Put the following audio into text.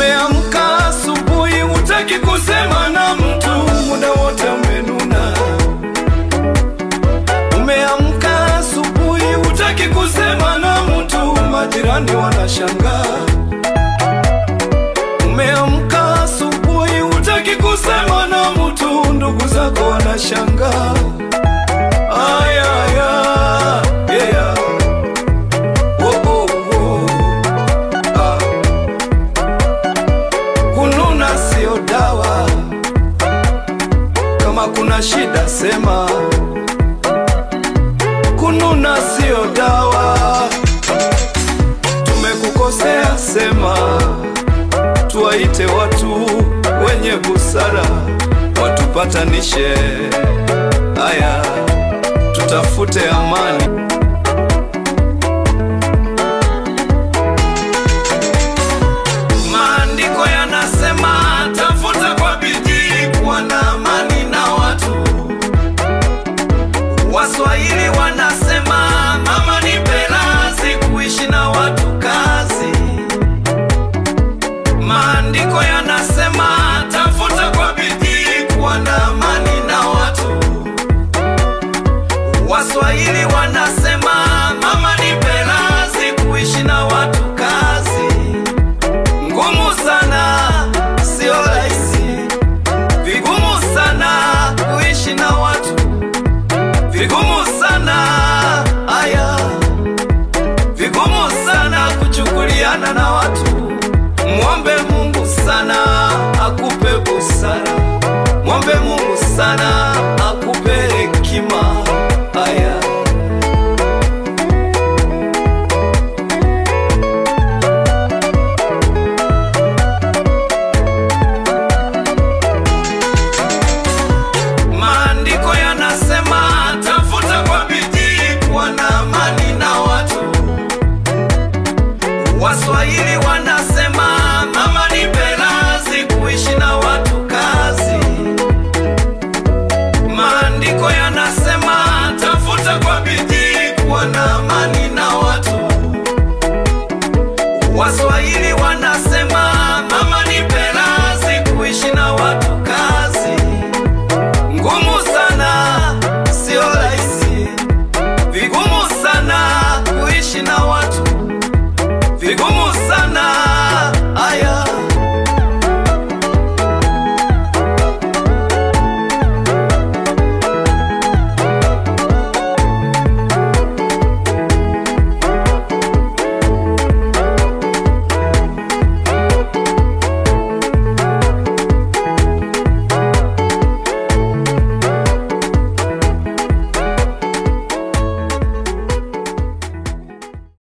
Umeamka asubuhi hutaki kusema na mtu, muda wote umenuna. Umeamka asubuhi hutaki kusema na mtu, majirani wanashangaa. Umeamka asubuhi hutaki kusema na mtu, ndugu zako wanashangaa. Yeah. Kununa sio dawa, kama kuna shida sema. Kununa sio dawa, tumekukosea sema. Tuwaite watu wenye busara watupatanishe. Aya, tutafute amani.